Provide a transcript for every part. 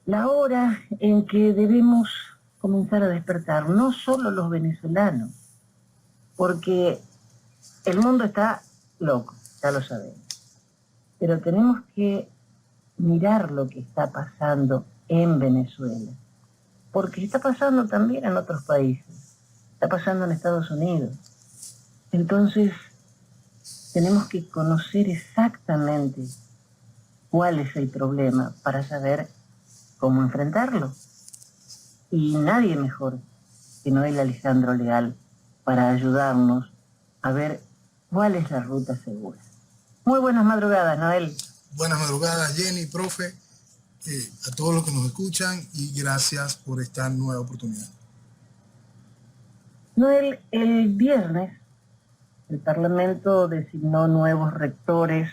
la hora en que debemos comenzar a despertar, no solo los venezolanos, porque el mundo está loco, ya lo sabemos, pero tenemos que mirar lo que está pasando en Venezuela, porque está pasando también en otros países, está pasando en Estados Unidos. Entonces, tenemos que conocer exactamente cuál es el problema para saber cómo enfrentarlo. Y nadie mejor que Noel Alejandro Leal para ayudarnos a ver cuál es la ruta segura. Muy buenas madrugadas, Noel. Buenas madrugadas, Jenny, profe, a todos los que nos escuchan y gracias por esta nueva oportunidad. Noel, el viernes el Parlamento designó nuevos rectores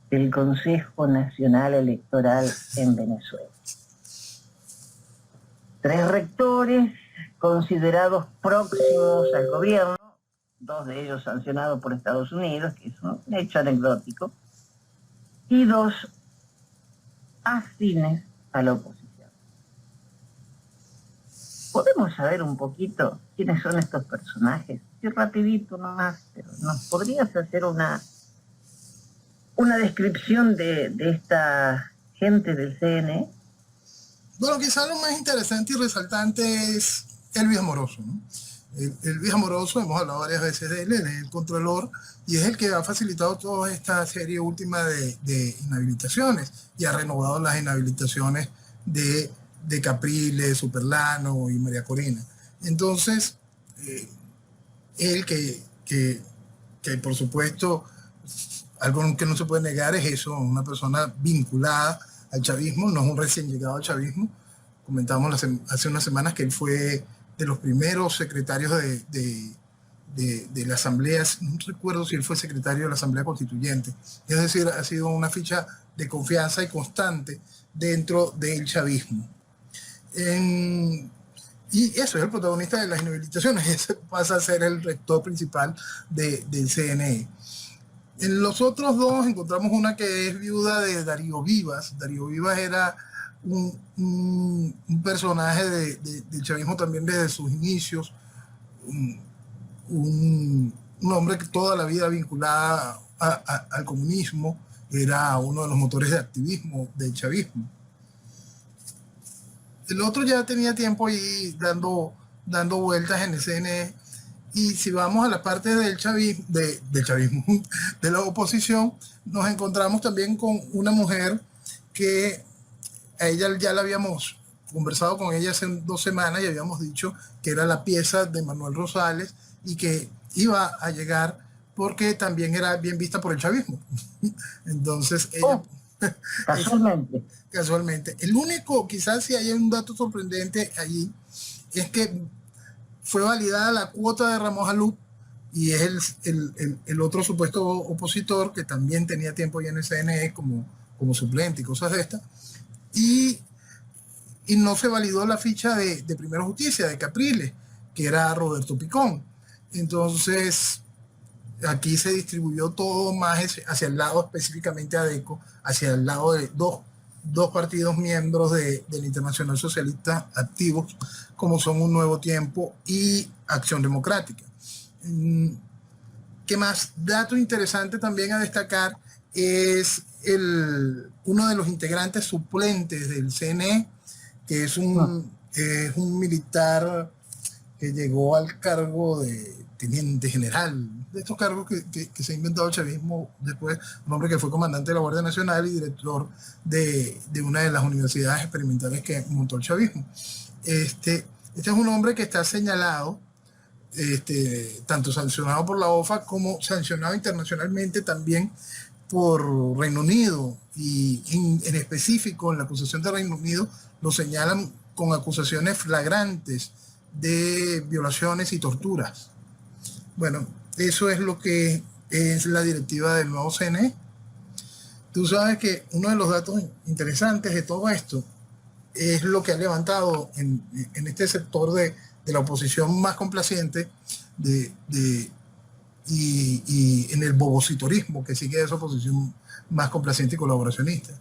del Consejo Nacional Electoral en Venezuela. 3 rectores considerados próximos al gobierno, 2 de ellos sancionados por Estados Unidos, que es un hecho anecdótico, y 2 afines a la oposición. ¿Podemos saber un poquito quiénes son estos personajes? Sí, rapidito nomás, pero ¿nos podrías hacer una descripción de esta gente del CNE? Bueno, quizás lo más interesante y resaltante es Elvis Amoroso, ¿no? Elvis Amoroso, hemos hablado varias veces de él, es el controlador y es el que ha facilitado toda esta serie última de inhabilitaciones y ha renovado las inhabilitaciones de Capriles, Superlano y María Corina. Entonces, él que por supuesto, algo que no se puede negar es eso, una persona vinculada al chavismo, no es un recién llegado al chavismo. Comentábamos hace unas semanas que él fue de los primeros secretarios de la Asamblea, no recuerdo si él fue secretario de la Asamblea Constituyente, es decir, ha sido una ficha de confianza y constante dentro del chavismo. Y eso es el protagonista de las inhabilitaciones, ese pasa a ser el rector principal del CNE. En los otros 2 encontramos una que es viuda de Darío Vivas. Darío Vivas era un personaje del chavismo también desde sus inicios, un hombre que toda la vida vinculada al comunismo, era uno de los motores de activismo del chavismo. El otro ya tenía tiempo ahí dando vueltas en el CNE. Y si vamos a la parte del chavismo, de la oposición, nos encontramos también con una mujer que a ella ya la habíamos conversado con ella hace 2 semanas y habíamos dicho que era la pieza de Manuel Rosales y que iba a llegar porque también era bien vista por el chavismo. Entonces ella... Casualmente. El único, quizás si hay un dato sorprendente allí, es que fue validada la cuota de Ramos Alup y es el otro supuesto opositor que también tenía tiempo ya en el CNE como suplente y cosas de estas. Y no se validó la ficha de Primera Justicia, de Capriles, que era Roberto Picón. Entonces, aquí se distribuyó todo más hacia el lado específicamente ADECO, hacia el lado de dos partidos miembros del Internacional Socialista activos, como son Un Nuevo Tiempo y Acción Democrática. ¿Qué más? Dato interesante también a destacar es uno de los integrantes suplentes del CNE, que es un militar que llegó al cargo de teniente general, de estos cargos que se ha inventado el chavismo después, un hombre que fue comandante de la Guardia Nacional y director de una de las universidades experimentales que montó el chavismo. Este es un hombre que está señalado, tanto sancionado por la OFA como sancionado internacionalmente también por Reino Unido, y en específico en la acusación de Reino Unido lo señalan con acusaciones flagrantes de violaciones y torturas. Bueno, eso es lo que es la directiva del nuevo CNE. Tú sabes que uno de los datos interesantes de todo esto es lo que ha levantado en este sector de la oposición más complaciente y en el bobocitorismo que sigue esa oposición más complaciente y colaboracionista,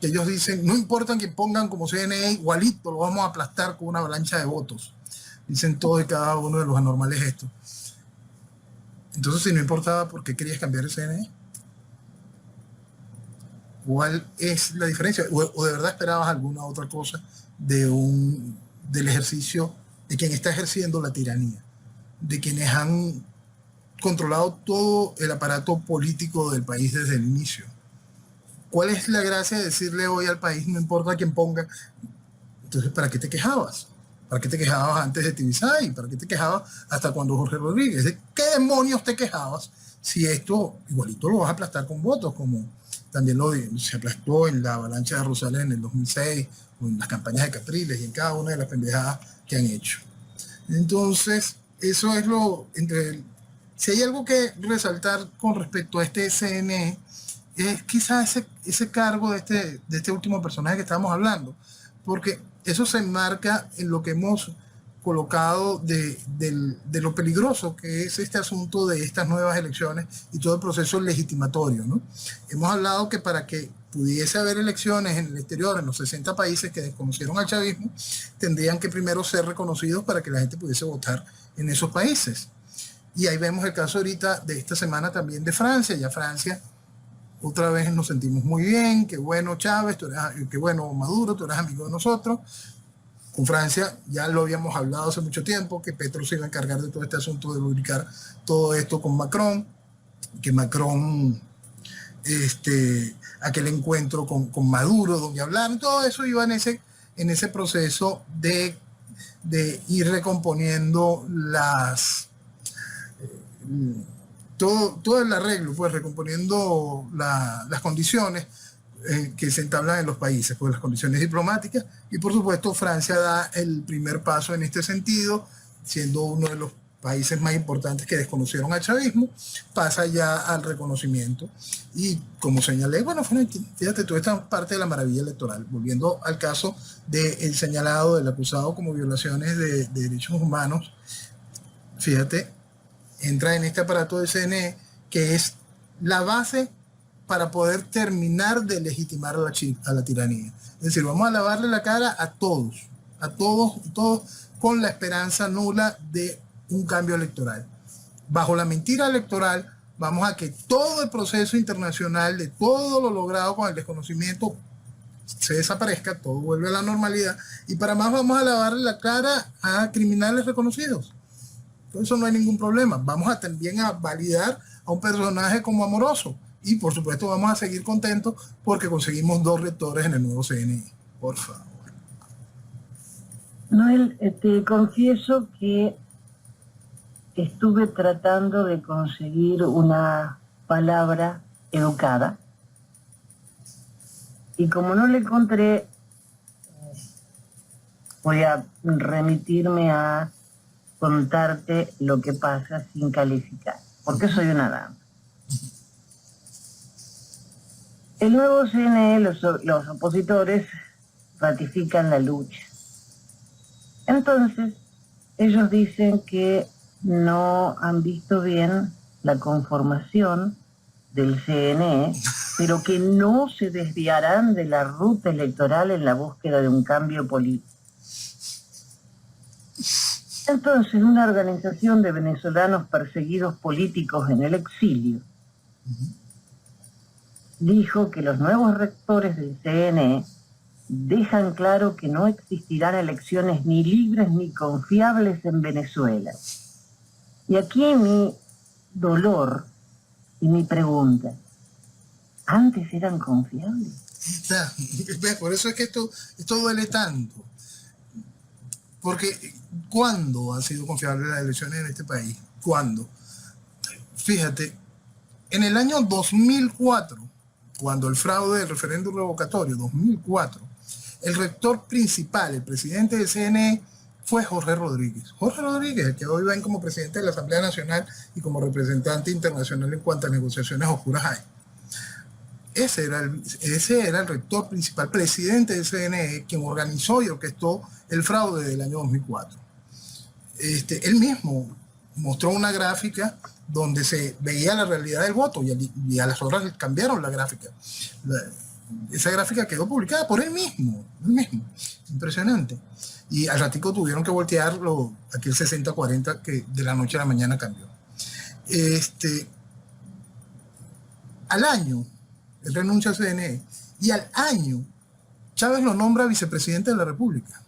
que ellos dicen, no importa que pongan como CNE, igualito lo vamos a aplastar con una avalancha de votos. Dicen todos y cada uno de los anormales estos. Entonces, si no importaba, ¿por qué querías cambiar el CNE? ¿Cuál es la diferencia? ¿O de verdad esperabas alguna otra cosa del ejercicio de quien está ejerciendo la tiranía? De quienes han controlado todo el aparato político del país desde el inicio. ¿Cuál es la gracia de decirle hoy al país, no importa quién ponga? Entonces, ¿para qué te quejabas? ¿Para qué te quejabas antes de Tibisay? ¿Para qué te quejabas hasta cuando Jorge Rodríguez? ¿De qué demonios te quejabas si esto igualito lo vas a aplastar con votos, como también se aplastó en la avalancha de Rosales en el 2006, o en las campañas de Capriles y en cada una de las pendejadas que han hecho? Entonces, eso es si hay algo que resaltar con respecto a este CNE, es quizás ese cargo de este último personaje que estábamos hablando, porque eso se enmarca en lo que hemos colocado de lo peligroso que es este asunto de estas nuevas elecciones y todo el proceso legitimatorio, ¿no? Hemos hablado que para que pudiese haber elecciones en el exterior, en los 60 países que desconocieron al chavismo, tendrían que primero ser reconocidos para que la gente pudiese votar en esos países. Y ahí vemos el caso ahorita de esta semana también de Francia. Ya Francia, otra vez nos sentimos muy bien, qué bueno Chávez, qué bueno Maduro, tú eres amigo de nosotros. Con Francia ya lo habíamos hablado hace mucho tiempo, que Petro se iba a encargar de todo este asunto de lubricar todo esto con Macron, que Macron, aquel encuentro con Maduro, donde hablaron, todo eso iba en ese proceso de ir recomponiendo todo el arreglo, pues recomponiendo las condiciones que se entablan en los países, pues las condiciones diplomáticas, y por supuesto Francia da el primer paso en este sentido, siendo uno de los países más importantes que desconocieron al chavismo, pasa ya al reconocimiento. Y como señalé, bueno, fíjate, toda esta parte de la maravilla electoral, volviendo al caso del señalado, del acusado como violaciones de derechos humanos, fíjate, entra en este aparato de CNE, que es la base para poder terminar de legitimar a la tiranía. Es decir, vamos a lavarle la cara a todos, con la esperanza nula de un cambio electoral. Bajo la mentira electoral, vamos a que todo el proceso internacional de todo lo logrado con el desconocimiento se desaparezca, todo vuelve a la normalidad, y para más vamos a lavarle la cara a criminales reconocidos. Por eso no hay ningún problema. Vamos también a validar a un personaje como Amoroso. Y por supuesto vamos a seguir contentos porque conseguimos 2 rectores en el nuevo CNI. Por favor. Noel, te confieso que estuve tratando de conseguir una palabra educada y como no la encontré, voy a remitirme a contarte lo que pasa sin calificar, porque soy una dama. El nuevo CNE, los opositores ratifican la lucha. Entonces, ellos dicen que no han visto bien la conformación del CNE, pero que no se desviarán de la ruta electoral en la búsqueda de un cambio político. Entonces, una organización de venezolanos perseguidos políticos en el exilio dijo que los nuevos rectores del CNE dejan claro que no existirán elecciones ni libres ni confiables en Venezuela. Y aquí mi dolor y mi pregunta, ¿antes eran confiables? Por eso es que esto duele tanto. Porque ¿cuándo han sido confiables las elecciones en este país? ¿Cuándo? Fíjate, en el año 2004, cuando el fraude del referéndum revocatorio, 2004, el rector principal, el presidente del CNE, fue Jorge Rodríguez. Jorge Rodríguez, el que hoy ven como presidente de la Asamblea Nacional y como representante internacional en cuantas negociaciones oscuras hay. Ese era el rector principal, presidente del CNE, quien organizó y orquestó el fraude del año 2004. Él mismo mostró una gráfica donde se veía la realidad del voto y a las horas cambiaron la gráfica. Esa gráfica quedó publicada por él mismo, impresionante. Y al ratico tuvieron que voltearlo, aquel 60-40 que de la noche a la mañana cambió. Al año, él renuncia al CNE, y al año Chávez lo nombra vicepresidente de la República.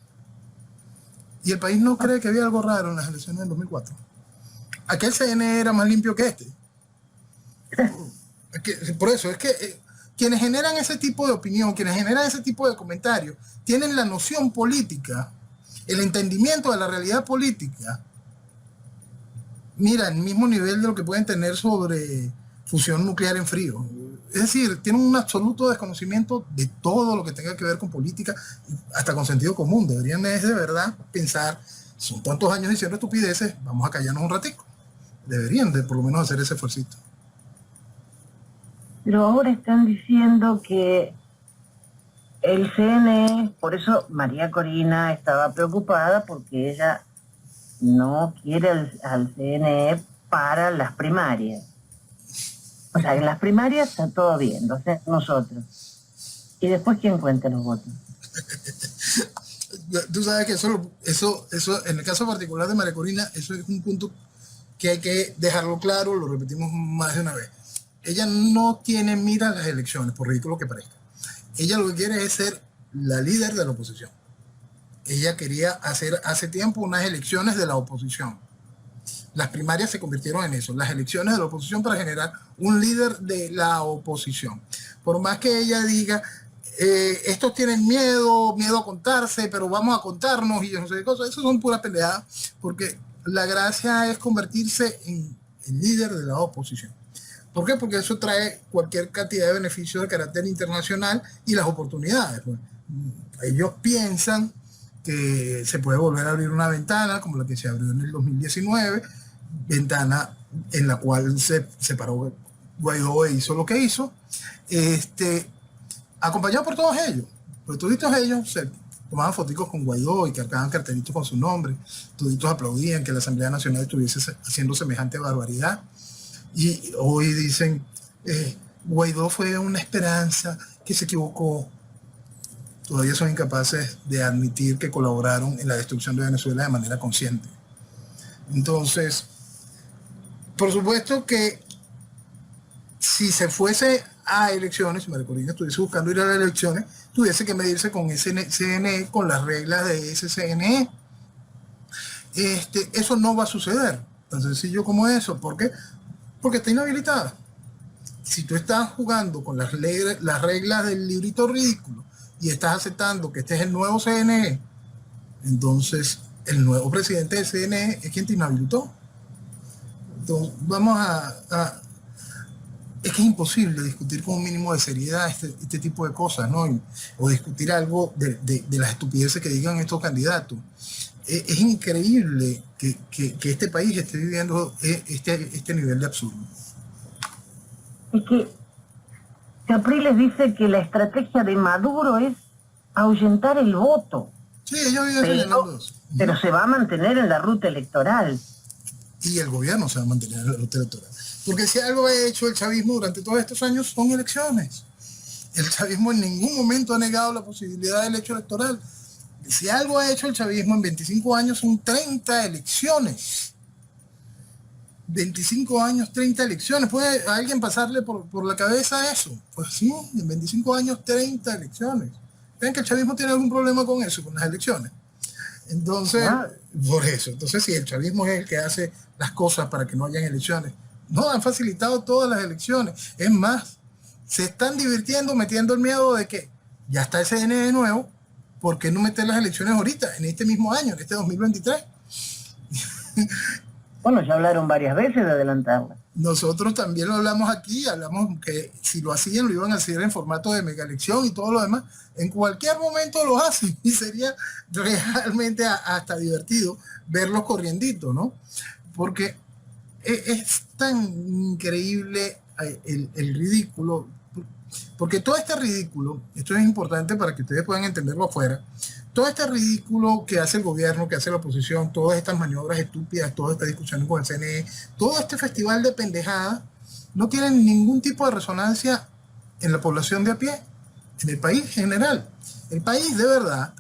Y el país no cree que había algo raro en las elecciones del 2004. Aquel CNE era más limpio que este. Por eso, es que quienes generan ese tipo de opinión, quienes generan ese tipo de comentarios, tienen la noción política, el entendimiento de la realidad política, mira, el mismo nivel de lo que pueden tener sobre fusión nuclear en frío. Es decir, tienen un absoluto desconocimiento de todo lo que tenga que ver con política, hasta con sentido común. Deberían de verdad pensar, son tantos años diciendo estupideces, vamos a callarnos un ratico. Deberían de por lo menos hacer ese esfuercito. Pero ahora están diciendo que el CNE, por eso María Corina estaba preocupada porque ella no quiere al CNE para las primarias. O sea, en las primarias está todo bien, lo hacemos nosotros. ¿Y después quién cuenta los votos? Tú sabes que eso, en el caso particular de María Corina, eso es un punto que hay que dejarlo claro, lo repetimos más de una vez. Ella no tiene mira a las elecciones, por ridículo que parezca. Ella lo que quiere es ser la líder de la oposición. Ella quería hacer hace tiempo unas elecciones de la oposición. Las primarias se convirtieron en eso, las elecciones de la oposición para generar un líder de la oposición. Por más que ella diga, estos tienen miedo a contarse, pero vamos a contarnos y yo no sé qué cosas, eso son pura pendejadas, porque la gracia es convertirse en el líder de la oposición. ¿Por qué? Porque eso trae cualquier cantidad de beneficios de carácter internacional y las oportunidades. Pues. Ellos piensan que se puede volver a abrir una ventana como la que se abrió en el 2019, ventana en la cual se separó Guaidó e hizo lo que hizo, acompañado por todos ellos. Pues todos ellos se tomaban foticos con Guaidó y cargaban cartelitos con su nombre, toditos aplaudían que la Asamblea Nacional estuviese haciendo semejante barbaridad. Y hoy dicen, Guaidó fue una esperanza que se equivocó. Todavía son incapaces de admitir que colaboraron en la destrucción de Venezuela de manera consciente. Entonces, por supuesto que si se fuese a elecciones, si María Corina estuviese buscando ir a las elecciones, tuviese que medirse con ese CNE, con las reglas de ese CNE. Eso no va a suceder, tan sencillo como eso. ¿Por qué? Porque está inhabilitada. Si tú estás jugando con las reglas del librito ridículo y estás aceptando que este es el nuevo CNE, entonces el nuevo presidente del CNE es quien te inhabilitó. Entonces vamos es que es imposible discutir con un mínimo de seriedad este tipo de cosas, ¿no? O discutir algo de las estupideces que digan estos candidatos. Es increíble que este país esté viviendo este nivel de absurdo. Es que Capriles dice que la estrategia de Maduro es ahuyentar el voto. Sí, ellos viven señalando eso. Pero se va a mantener en la ruta electoral. Y el gobierno se va a mantener en la ruta electoral. Porque si algo ha hecho el chavismo durante todos estos años son elecciones. El chavismo en ningún momento ha negado la posibilidad del hecho electoral. Si algo ha hecho el chavismo en 25 años son 30 elecciones. 25 años, 30 elecciones. ¿Puede a alguien pasarle por la cabeza eso? Pues sí, en 25 años, 30 elecciones. ¿Creen que el chavismo tiene algún problema con eso, con las elecciones? Entonces, por eso. Entonces, si el chavismo es el que hace las cosas para que no hayan elecciones, no, han facilitado todas las elecciones. Es más, se están divirtiendo metiendo el miedo de que ya está el CNE de nuevo. ¿Por qué no meter las elecciones ahorita, en este mismo año, en este 2023? Bueno, ya hablaron varias veces de adelantarla. Nosotros también lo hablamos aquí, hablamos que si lo hacían, lo iban a hacer en formato de mega elección y todo lo demás. En cualquier momento lo hacen y sería realmente hasta divertido verlos corrienditos, ¿no? Porque es tan increíble el ridículo. Porque todo este ridículo, esto es importante para que ustedes puedan entenderlo afuera, todo este ridículo que hace el gobierno, que hace la oposición, todas estas maniobras estúpidas, todas estas discusiones con el CNE, todo este festival de pendejadas, no tienen ningún tipo de resonancia en la población de a pie. en el país en general. El país de verdad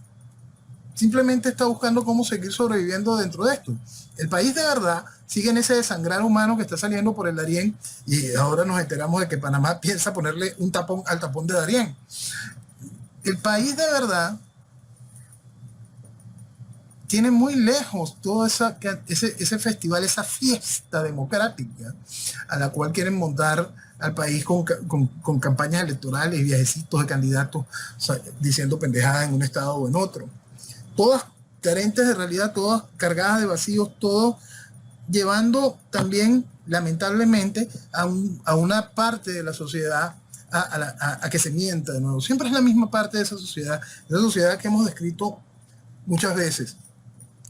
simplemente está buscando cómo seguir sobreviviendo dentro de esto. El país de verdad sigue en ese desangrar humano que está saliendo por el Darién, y ahora nos enteramos de que Panamá piensa ponerle un tapón al tapón de Darién. El país de verdad tiene muy lejos todo ese festival, esa fiesta democrática a la cual quieren montar al país con campañas electorales y viajecitos de candidatos, o sea, diciendo pendejadas en un estado o en otro. Todas carentes de realidad, todas cargadas de vacíos, todo llevando también, lamentablemente, a una parte de la sociedad a que se mienta de nuevo. Siempre es la misma parte de esa sociedad que hemos descrito muchas veces.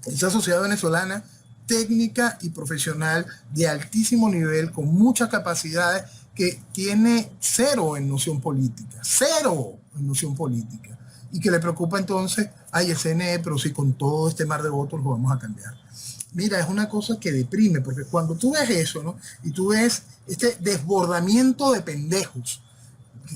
Esa sociedad venezolana técnica y profesional de altísimo nivel, con muchas capacidades, que tiene cero en noción política, y que le preocupa entonces, ay, el CNE, pero si con todo este mar de votos lo vamos a cambiar. Mira, es una cosa que deprime, porque cuando tú ves eso, ¿no? Y tú ves este desbordamiento de pendejos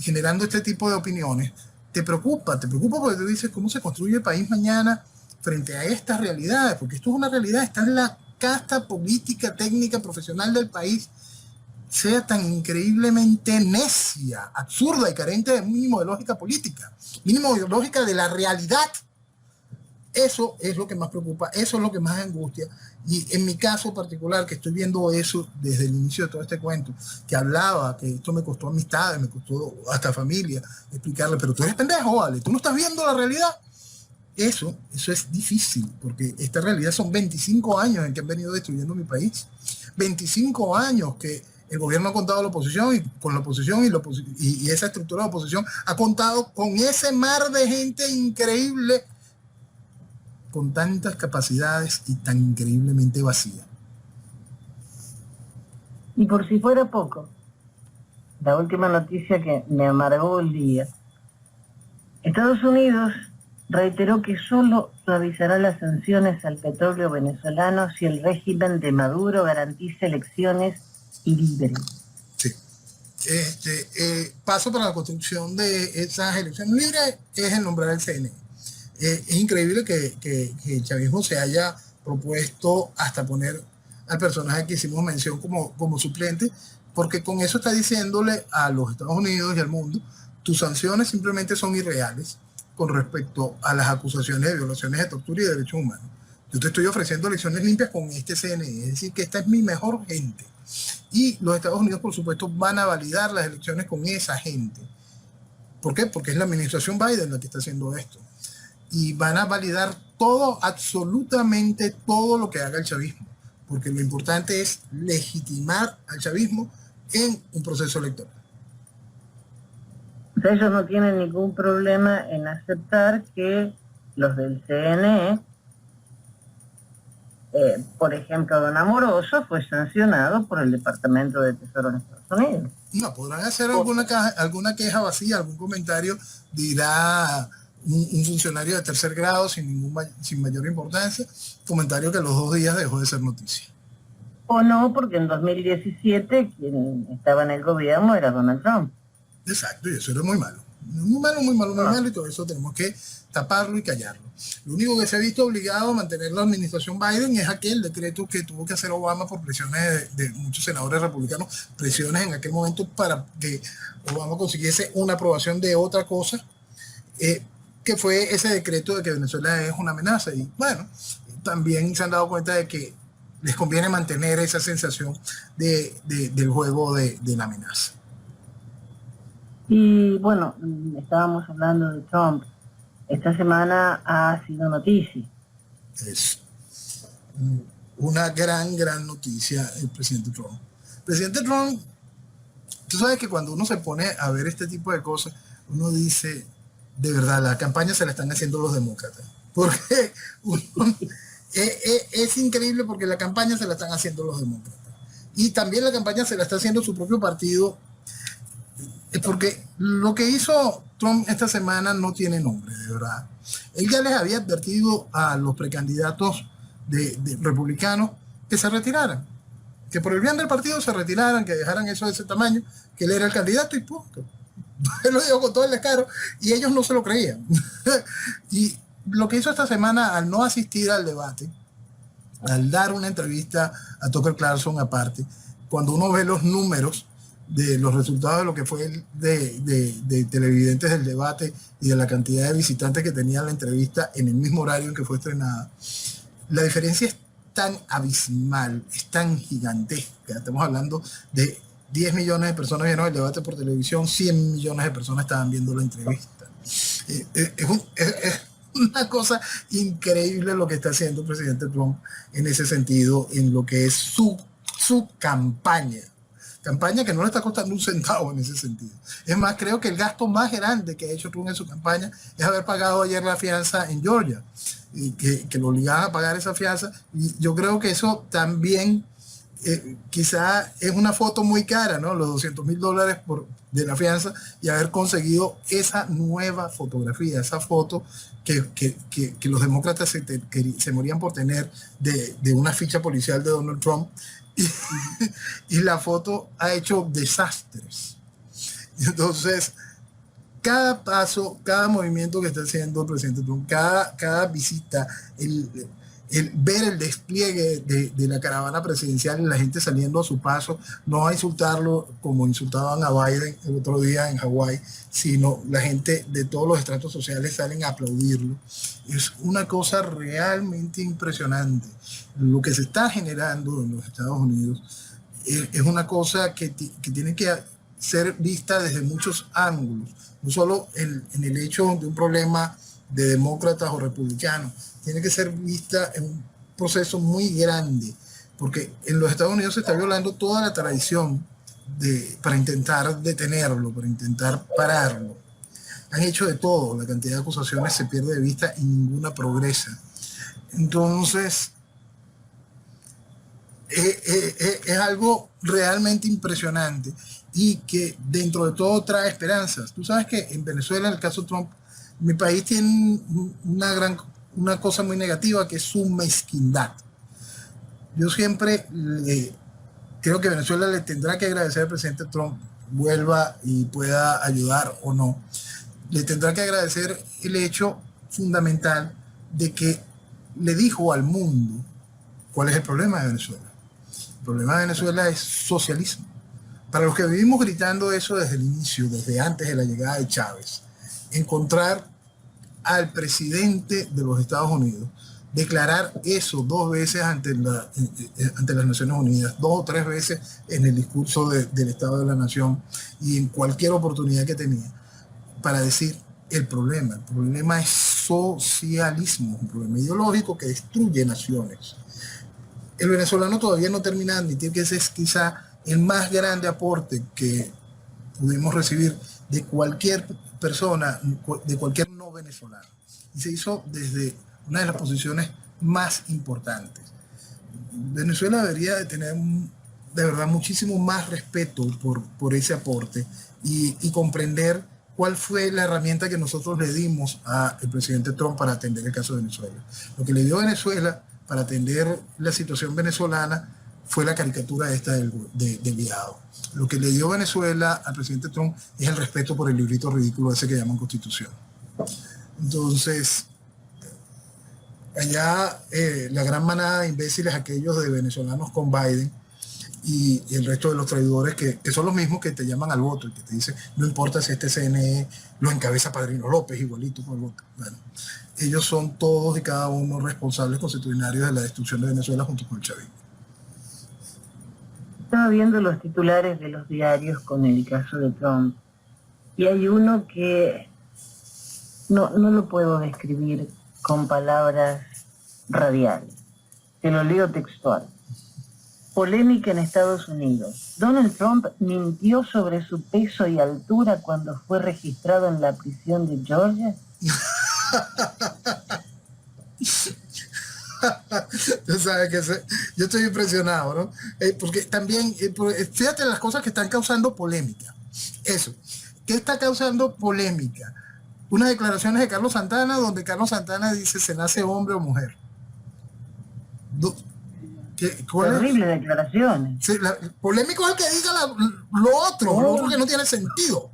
generando este tipo de opiniones, te preocupa porque tú dices, ¿cómo se construye el país mañana frente a estas realidades? Porque esto es una realidad, está en la casta política, técnica, profesional del país, sea tan increíblemente necia, absurda y carente de mínimo de lógica política, mínimo de lógica de la realidad. Eso es lo que más preocupa, eso es lo que más angustia. Y en mi caso particular, que estoy viendo eso desde el inicio de todo este cuento, que hablaba que esto me costó amistades, me costó hasta familia, explicarle, pero tú eres pendejo, vale, tú no estás viendo la realidad. Eso es difícil, porque esta realidad son 25 años en que han venido destruyendo mi país. 25 años que el gobierno ha contado la oposición, y con la oposición y esa estructura de oposición ha contado con ese mar de gente increíble, con tantas capacidades y tan increíblemente vacía. Y por si fuera poco, la última noticia que me amargó el día. Estados Unidos reiteró que solo suavizará las sanciones al petróleo venezolano si el régimen de Maduro garantiza elecciones libres. Sí. Paso para la construcción de esas elecciones libres es el nombrar el CNE. Es increíble que el chavismo se haya propuesto hasta poner al personaje que hicimos mención como suplente, porque con eso está diciéndole a los Estados Unidos y al mundo, tus sanciones simplemente son irreales con respecto a las acusaciones de violaciones de tortura y de derechos humanos. Yo te estoy ofreciendo elecciones limpias con este CNE, es decir, que esta es mi mejor gente. Y los Estados Unidos, por supuesto, van a validar las elecciones con esa gente. ¿Por qué? Porque es la administración Biden la que está haciendo esto. Y van a validar todo, absolutamente todo lo que haga el chavismo. Porque lo importante es legitimar al chavismo en un proceso electoral. O sea, ellos no tienen ningún problema en aceptar que los del CNE, por ejemplo, Don Amoroso fue sancionado por el Departamento de Tesoro en Estados Unidos. No, podrán hacer alguna queja vacía, algún comentario, dirá un funcionario de tercer grado sin mayor importancia, comentario que a los 2 días dejó de ser noticia. O no, porque en 2017 quien estaba en el gobierno era Donald Trump. Exacto, y eso era muy malo. Muy malo, y todo eso tenemos que taparlo y callarlo. Lo único que se ha visto obligado a mantener la administración Biden es aquel decreto que tuvo que hacer Obama por presiones de muchos senadores republicanos, presiones en aquel momento para que Obama consiguiese una aprobación de otra cosa, que fue ese decreto de que Venezuela es una amenaza. Y bueno, también se han dado cuenta de que les conviene mantener esa sensación del juego de la amenaza. Y bueno, estábamos hablando de Trump. Esta semana ha sido noticia. Es una gran noticia el presidente Trump. El presidente Trump, tú sabes que cuando uno se pone a ver este tipo de cosas, uno dice, de verdad, la campaña se la están haciendo los demócratas. Porque es increíble, porque la campaña se la están haciendo los demócratas. Y también la campaña se la está haciendo su propio partido, porque lo que hizo Trump esta semana no tiene nombre, de verdad. Él ya les había advertido a los precandidatos de republicanos que se retiraran, que por el bien del partido se retiraran, que dejaran eso de ese tamaño, que él era el candidato y punto. Lo digo con todo el descaro, y ellos no se lo creían. Y lo que hizo esta semana al no asistir al debate, al dar una entrevista a Tucker Carlson aparte, cuando uno ve los números de los resultados de lo que fue de televidentes del debate y de la cantidad de visitantes que tenía la entrevista en el mismo horario en que fue estrenada, la diferencia es tan abismal, es tan gigantesca. Estamos hablando de 10 millones de personas vieron el debate por televisión, 100 millones de personas estaban viendo la entrevista. Es una cosa increíble lo que está haciendo el presidente Trump en ese sentido, en lo que es su campaña. Campaña que no le está costando un centavo en ese sentido. Es más, creo que el gasto más grande que ha hecho Trump en su campaña es haber pagado ayer la fianza en Georgia, y que lo obligaban a pagar esa fianza. Y yo creo que eso también quizá es una foto muy cara, ¿no? Los $200,000 de la fianza, y haber conseguido esa nueva fotografía, esa foto que los demócratas se morían por tener de una ficha policial de Donald Trump. Y la foto ha hecho desastres. Entonces, cada paso, cada movimiento que está haciendo el presidente Trump, cada visita, el ver el despliegue de la caravana presidencial y la gente saliendo a su paso, no a insultarlo como insultaban a Biden el otro día en Hawái, sino la gente de todos los estratos sociales salen a aplaudirlo. Es una cosa realmente impresionante. Lo que se está generando en los Estados Unidos es una cosa que tiene que ser vista desde muchos ángulos, no solo en el hecho de un problema de demócratas o republicanos, tiene que ser vista en un proceso muy grande, porque en los Estados Unidos se está violando toda la tradición para intentar detenerlo, para intentar pararlo. Han hecho de todo, la cantidad de acusaciones se pierde de vista y ninguna progresa. Entonces, es algo realmente impresionante y que dentro de todo trae esperanzas. Tú sabes que en Venezuela, en el caso Trump, mi país tiene una cosa muy negativa, que es su mezquindad. Yo siempre creo que Venezuela le tendrá que agradecer al presidente Trump, vuelva y pueda ayudar o no. Le tendrá que agradecer el hecho fundamental de que le dijo al mundo cuál es el problema de Venezuela. El problema de Venezuela es socialismo. Para los que vivimos gritando eso desde el inicio, desde antes de la llegada de Chávez, encontrar al presidente de los Estados Unidos declarar eso 2 veces ante las Naciones Unidas, 2 o 3 veces en el discurso del Estado de la Nación y en cualquier oportunidad que tenía, para decir el problema es socialismo, un problema ideológico que destruye naciones. El venezolano todavía no termina de admitir que ese es quizá el más grande aporte que pudimos recibir de cualquier persona, de cualquier no venezolano. Y se hizo desde una de las posiciones más importantes. Venezuela debería de tener de verdad muchísimo más respeto por ese aporte y comprender cuál fue la herramienta que nosotros le dimos al presidente Trump para atender el caso de Venezuela. Lo que le dio a Venezuela para atender la situación venezolana fue la caricatura esta del Guaidó. Lo que le dio Venezuela al presidente Trump es el respeto por el librito ridículo ese que llaman Constitución. Entonces, allá la gran manada de imbéciles, aquellos de venezolanos con Biden y el resto de los traidores que son los mismos que te llaman al voto y que te dicen, no importa si este CNE lo encabeza Padrino López, igualito con el voto. Bueno, ellos son todos y cada uno responsables constitucionarios de la destrucción de Venezuela junto con el chavismo. Estaba viendo los titulares de los diarios con el caso de Trump y hay uno que no lo puedo describir con palabras radiales. Te lo leo textual. Polémica en Estados Unidos. Donald Trump mintió sobre su peso y altura cuando fue registrado en la prisión de Georgia. Tú sabes que yo estoy impresionado, ¿no? Porque también, fíjate las cosas que están causando polémica. Eso. ¿Qué está causando polémica? Unas declaraciones de Carlos Santana, donde Carlos Santana dice se nace hombre o mujer. Terribles declaraciones. Sí, polémico es el que diga lo otro que no tiene sentido.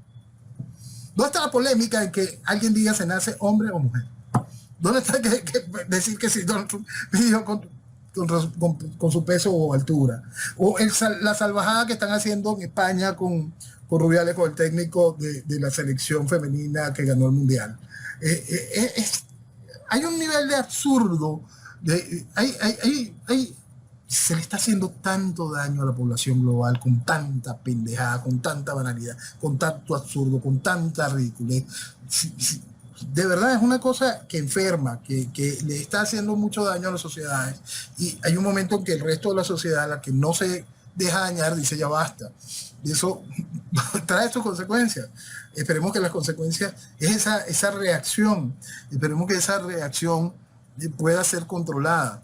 ¿Dónde está la polémica en que alguien diga se nace hombre o mujer? ¿Dónde está decir que si Donald Trump midió con su peso o altura? O la salvajada que están haciendo en España con Rubiales, con el técnico de la selección femenina que ganó el Mundial. Hay un nivel de absurdo, se le está haciendo tanto daño a la población global con tanta pendejada, con tanta banalidad, con tanto absurdo, con tanta ridiculez. De verdad es una cosa que enferma, que le está haciendo mucho daño a las sociedades, y hay un momento en que el resto de la sociedad, la que no se deja dañar, dice ya basta, y eso trae sus consecuencias. Esperemos que las consecuencias es esa reacción, esperemos que esa reacción pueda ser controlada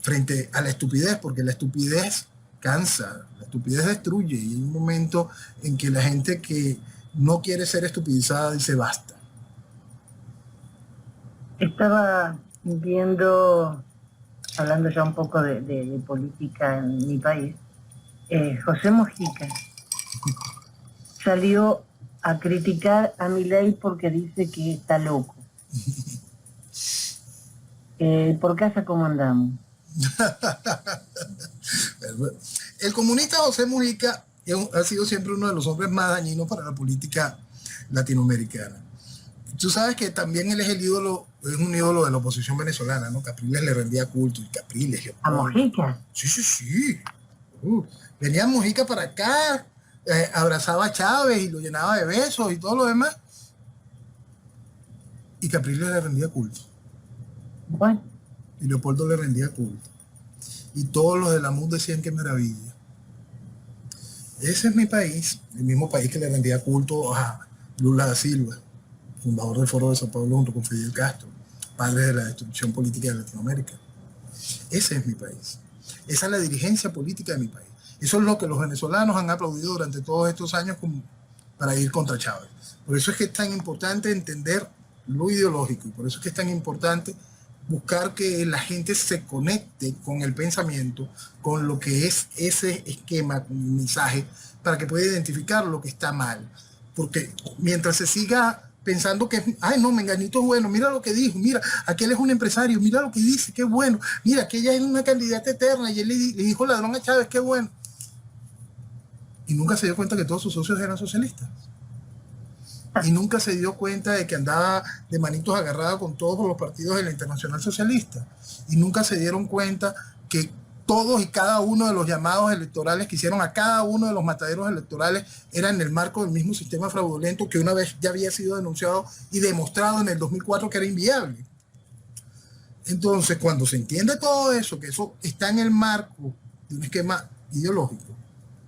frente a la estupidez, porque la estupidez cansa, la estupidez destruye, y hay un momento en que la gente que no quiere ser estupidizada dice basta. Estaba viendo, hablando ya un poco de política en mi país, José Mujica salió a criticar a Milei porque dice que está loco. ¿Por casa cómo andamos? El comunista José Mujica ha sido siempre uno de los hombres más dañinos para la política latinoamericana. Tú sabes que también él es el ídolo, es un ídolo de la oposición venezolana, ¿no? Capriles le rendía culto, y Capriles... ¿A Mujica? Sí. Venía Mujica para acá, abrazaba a Chávez y lo llenaba de besos y todo lo demás, y Capriles le rendía culto. Bueno. Y Leopoldo le rendía culto. Y todos los de la MUD decían que maravilla. Ese es mi país, el mismo país que le rendía culto a Lula da Silva, fundador del Foro de Sao Paulo junto con Fidel Castro, padre de la destrucción política de Latinoamérica. Ese es mi país. Esa es la dirigencia política de mi país. Eso es lo que los venezolanos han aplaudido durante todos estos años para ir contra Chávez. Por eso es que es tan importante entender lo ideológico, y por eso es que es tan importante buscar que la gente se conecte con el pensamiento, con lo que es ese esquema, con el mensaje, para que pueda identificar lo que está mal. Porque mientras se siga pensando que, ay no, Menganito es bueno, mira lo que dijo, mira, aquel es un empresario, mira lo que dice, qué bueno, mira, aquella es una candidata eterna y él le dijo ladrón a Chávez, qué bueno. Y nunca se dio cuenta que todos sus socios eran socialistas. Y nunca se dio cuenta de que andaba de manitos agarrada con todos los partidos de la Internacional Socialista. Y nunca se dieron cuenta que todos y cada uno de los llamados electorales que hicieron a cada uno de los mataderos electorales eran en el marco del mismo sistema fraudulento que una vez ya había sido denunciado y demostrado en el 2004 que era inviable. Entonces, cuando se entiende todo eso, que eso está en el marco de un esquema ideológico,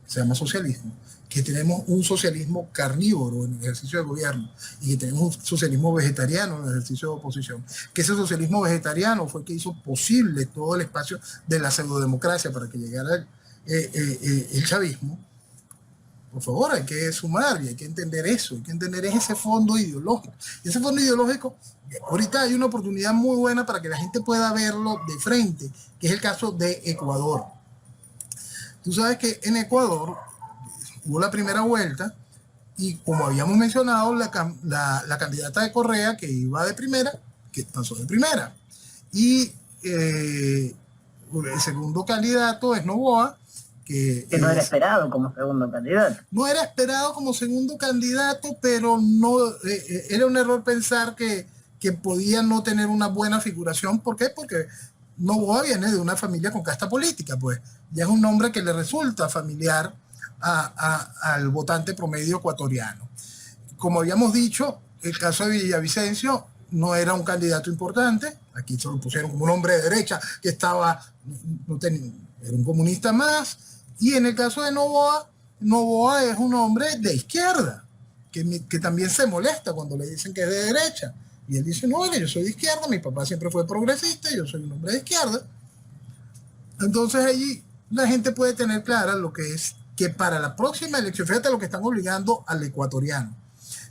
se llama socialismo, que tenemos un socialismo carnívoro en el ejercicio de gobierno y que tenemos un socialismo vegetariano en el ejercicio de oposición, que ese socialismo vegetariano fue el que hizo posible todo el espacio de la pseudodemocracia para que llegara el chavismo. Por favor, hay que sumar y hay que entender eso, hay que entender ese fondo ideológico. Y ese fondo ideológico, ahorita hay una oportunidad muy buena para que la gente pueda verlo de frente, que es el caso de Ecuador. Tú sabes que en Ecuador hubo la primera vuelta y, como habíamos mencionado, la candidata de Correa, que iba de primera, que pasó de primera. Y el segundo candidato es Noboa, que no era esperado como segundo candidato. No era esperado como segundo candidato, pero no era un error pensar que podía no tener una buena figuración. ¿Por qué? Porque Noboa viene de una familia con casta política, pues ya es un nombre que le resulta familiar al votante promedio ecuatoriano. Como habíamos dicho, el caso de Villavicencio no era un candidato importante, aquí se lo pusieron como un hombre de derecha que estaba, era un comunista más, y en el caso de Noboa, Noboa es un hombre de izquierda, que también se molesta cuando le dicen que es de derecha. Y él dice, no, yo soy de izquierda, mi papá siempre fue progresista, yo soy un hombre de izquierda. Entonces allí la gente puede tener clara lo que es que para la próxima elección, fíjate lo que están obligando al ecuatoriano.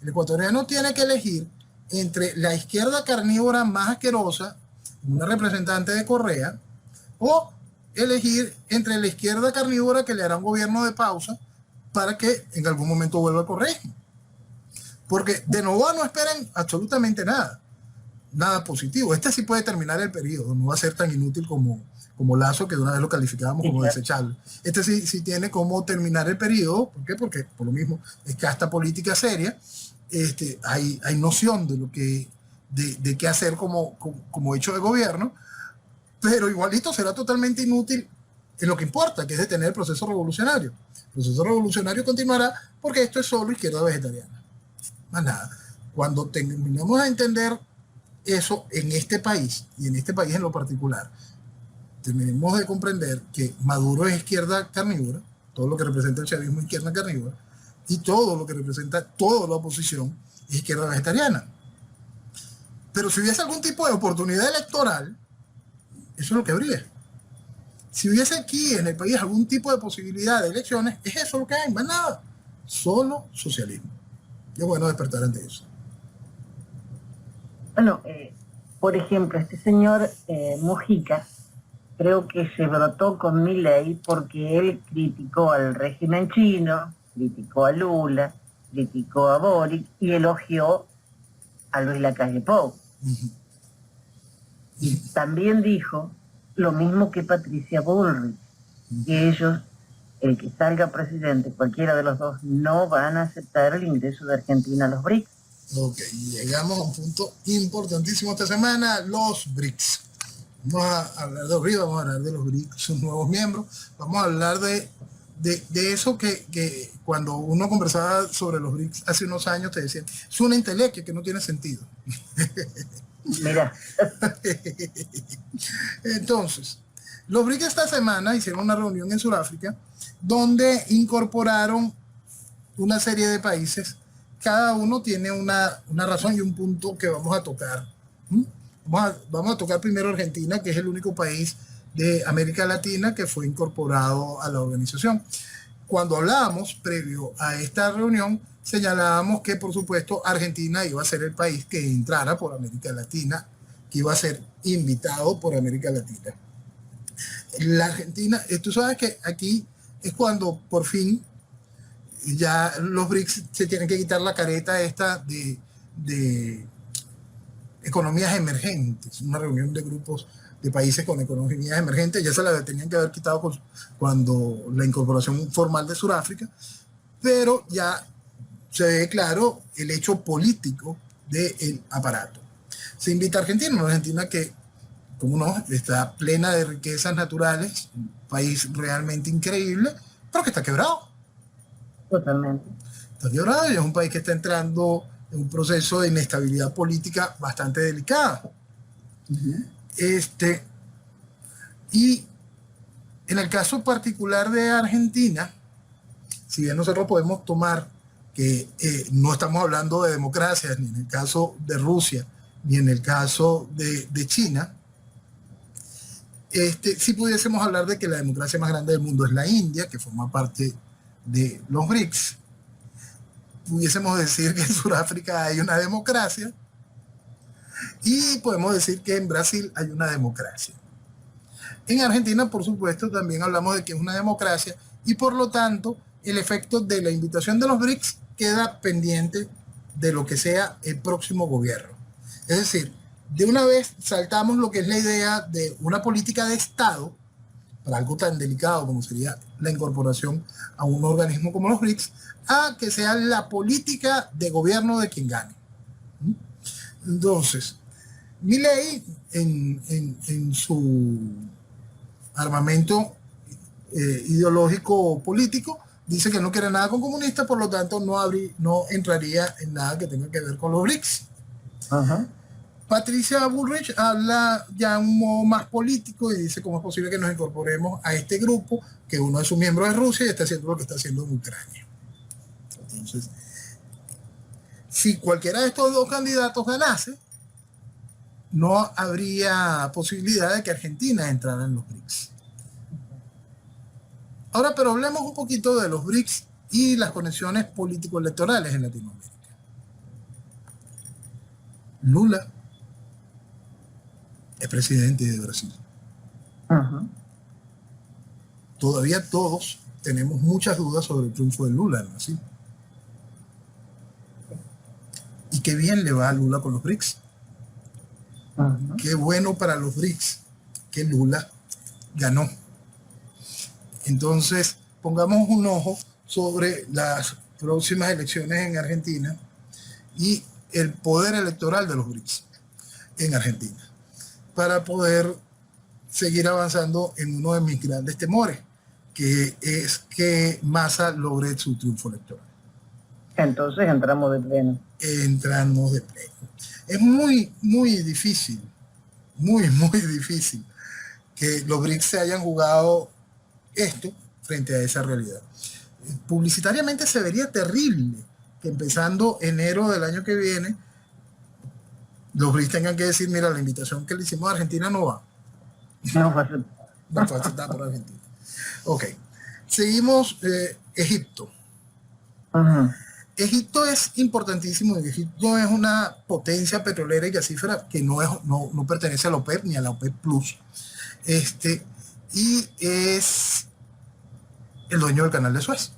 El ecuatoriano tiene que elegir entre la izquierda carnívora más asquerosa, una representante de Correa, o elegir entre la izquierda carnívora que le hará un gobierno de pausa para que en algún momento vuelva a Correa. Porque de Novoa no esperen absolutamente nada, nada positivo. Este sí puede terminar el periodo, no va a ser tan inútil como Lazo, que de una vez lo calificábamos como desechable. Este sí tiene cómo terminar el periodo. ¿Por qué? Porque por lo mismo es casta política seria. Hay noción de lo que de qué hacer como hecho de gobierno, pero igualito será totalmente inútil en lo que importa, que es detener el proceso revolucionario. El proceso revolucionario continuará porque esto es solo izquierda vegetariana. Más nada. Cuando terminemos a entender eso en este país, y en este país en lo particular, tenemos de comprender que Maduro es izquierda carnívora, todo lo que representa el chavismo es izquierda carnívora, y todo lo que representa toda la oposición es izquierda vegetariana. Pero si hubiese algún tipo de oportunidad electoral, eso es lo que habría. Si hubiese aquí en el país algún tipo de posibilidad de elecciones, es eso lo que hay, más nada. Solo socialismo. Y es bueno despertar ante eso. Bueno, por ejemplo, este señor Mujica, creo que se brotó con Milei porque él criticó al régimen chino, criticó a Lula, criticó a Boric y elogió a Luis Lacalle Pou. Y también dijo lo mismo que Patricia Bullrich, que ellos, el que salga presidente, cualquiera de los dos, no van a aceptar el ingreso de Argentina a los BRICS. Ok, llegamos a un punto importantísimo esta semana, los BRICS. Vamos a hablar de los BRICS, vamos a hablar de los BRICS, sus nuevos miembros, vamos a hablar de eso que cuando uno conversaba sobre los BRICS hace unos años te decían, es una entelequia que no tiene sentido. Mira. Entonces, los BRICS esta semana hicieron una reunión en Sudáfrica donde incorporaron una serie de países. Cada uno tiene una razón y un punto que vamos a tocar. Vamos a tocar primero Argentina, que es el único país de América Latina que fue incorporado a la organización. Cuando hablábamos previo a esta reunión, señalábamos que, por supuesto, Argentina iba a ser el país que entrara por América Latina, que iba a ser invitado por América Latina. La Argentina, tú sabes que aquí es cuando por fin ya los BRICS se tienen que quitar la careta esta de economías emergentes, una reunión de grupos de países con economías emergentes, ya se la tenían que haber quitado cuando la incorporación formal de Sudáfrica, pero ya se ve claro el hecho político del aparato. Se invita a Argentina, una Argentina que, como no, está plena de riquezas naturales, un país realmente increíble, pero que está quebrado. Totalmente. Está quebrado y es un país que está entrando en un proceso de inestabilidad política bastante delicada. Y en el caso particular de Argentina, si bien nosotros podemos tomar que no estamos hablando de democracias, ni en el caso de Rusia, ni en el caso de China, si pudiésemos hablar de que la democracia más grande del mundo es la India, que forma parte de los BRICS. Pudiésemos decir que en Sudáfrica hay una democracia y podemos decir que en Brasil hay una democracia. En Argentina, por supuesto, también hablamos de que es una democracia y por lo tanto el efecto de la invitación de los BRICS queda pendiente de lo que sea el próximo gobierno. Es decir, de una vez saltamos lo que es la idea de una política de Estado para algo tan delicado como sería la incorporación a un organismo como los BRICS, a que sea la política de gobierno de quien gane. Entonces, Milei en su armamento ideológico político dice que no quiere nada con comunistas, por lo tanto no entraría en nada que tenga que ver con los BRICS. Patricia Bullrich habla ya en un modo más político y dice cómo es posible que nos incorporemos a este grupo, que uno de sus miembros es Rusia y está haciendo lo que está haciendo en Ucrania. Entonces, si cualquiera de estos dos candidatos ganase, no habría posibilidad de que Argentina entrara en los BRICS. Ahora, pero hablemos un poquito de los BRICS y las conexiones político-electorales en Latinoamérica. Lula es presidente de Brasil. Todavía todos tenemos muchas dudas sobre el triunfo de Lula en Brasil. qué bien le va a Lula con los BRICS. Ujú. Qué bueno para los BRICS que Lula ganó. Entonces, pongamos un ojo sobre las próximas elecciones en Argentina y el poder electoral de los BRICS en Argentina, para poder seguir avanzando en uno de mis grandes temores, que es que Massa logre su triunfo electoral. Entonces entramos de pleno. Entramos de pleno. Es muy difícil, muy difícil que los BRICS se hayan jugado esto frente a esa realidad. Publicitariamente se vería terrible que empezando enero del año que viene los BRICS tengan que decir, mira, la invitación que le hicimos a Argentina no va. No va a ser. No fue aceptada por Argentina. Ok. Seguimos. Egipto. Ujú. Egipto es importantísimo. Egipto es una potencia petrolera y gasífera que no pertenece a la OPEP ni a la OPEP Plus. Y es el dueño del canal de Suez.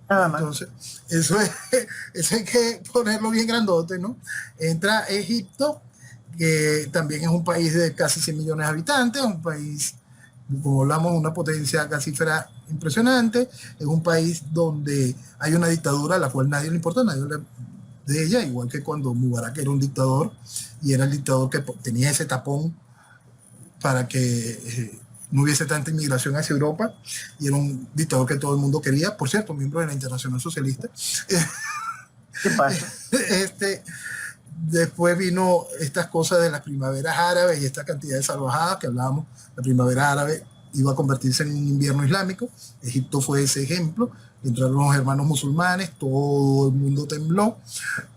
Nada más. Entonces, eso hay que ponerlo bien grandote, ¿no? Entra Egipto, que también es un país de casi 100 millones de habitantes, un país, como hablamos, una potencia gasífera impresionante, es un país donde hay una dictadura a la cual nadie le importa, nadie le de ella, igual que cuando Mubarak era un dictador y era el dictador que tenía ese tapón para que no hubiese tanta inmigración hacia Europa, y era un dictador que todo el mundo quería, por cierto, miembro de la Internacional Socialista. ¿Qué pasa? Después vino estas cosas de las primaveras árabes y esta cantidad de salvajadas que hablábamos. La primavera árabe iba a convertirse en un invierno islámico. Egipto fue ese ejemplo. Entraron los hermanos musulmanes, todo el mundo tembló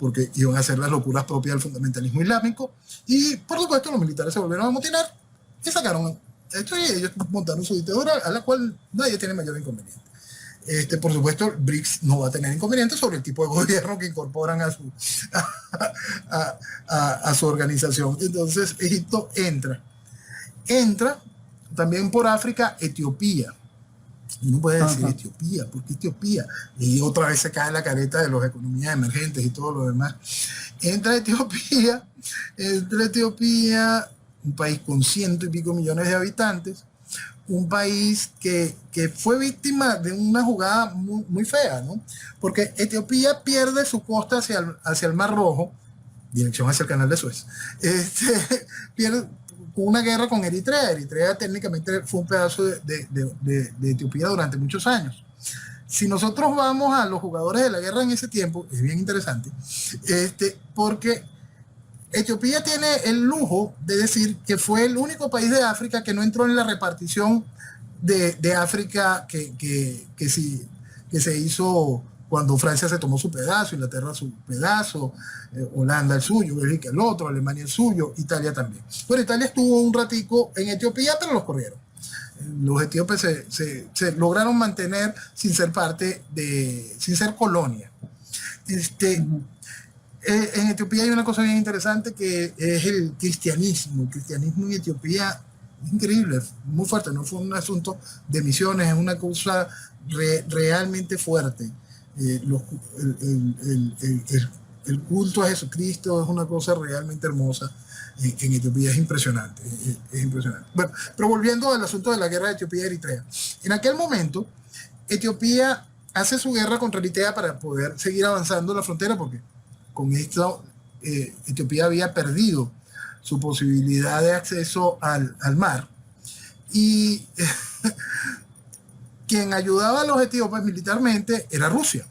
porque iban a hacer las locuras propias del fundamentalismo islámico. Y por supuesto los militares se volvieron a amotinar y sacaron esto, y ellos montaron su dictadura, a la cual nadie tiene mayor inconveniente. Por supuesto, BRICS no va a tener inconvenientes sobre el tipo de gobierno que incorporan a su organización. Entonces, Egipto entra también por África, Etiopía. Uno puede decir, Etiopía, ¿por qué Etiopía? Y otra vez se cae la careta de las economías emergentes y todo lo demás. Entra Etiopía, un país con 100 y pico millones de habitantes, un país que fue víctima de una jugada muy fea, ¿no? Porque Etiopía pierde su costa hacia el Mar Rojo, dirección hacia el Canal de Suez, pierde una guerra con Eritrea. Eritrea técnicamente fue un pedazo de Etiopía durante muchos años. Si nosotros vamos a los jugadores de la guerra en ese tiempo, es bien interesante, porque Etiopía tiene el lujo de decir que fue el único país de África que no entró en la repartición de África que se hizo cuando Francia se tomó su pedazo, Inglaterra su pedazo, Holanda el suyo, Bélgica el otro, Alemania el suyo, Italia también. Pero Italia estuvo un ratico en Etiopía, pero los corrieron. Los etíopes se lograron mantener sin ser sin ser colonia. En Etiopía hay una cosa bien interesante que es el cristianismo. El cristianismo en Etiopía es increíble, muy fuerte. No fue un asunto de misiones, es una cosa realmente fuerte. El culto a Jesucristo es una cosa realmente hermosa en Etiopía. Es impresionante, es impresionante. Bueno, pero volviendo al asunto de la guerra de Etiopía y Eritrea. En aquel momento, Etiopía hace su guerra contra Eritrea para poder seguir avanzando en la frontera, porque con esto Etiopía había perdido su posibilidad de acceso al mar. Y quien ayudaba a los etíopes militarmente era Rusia.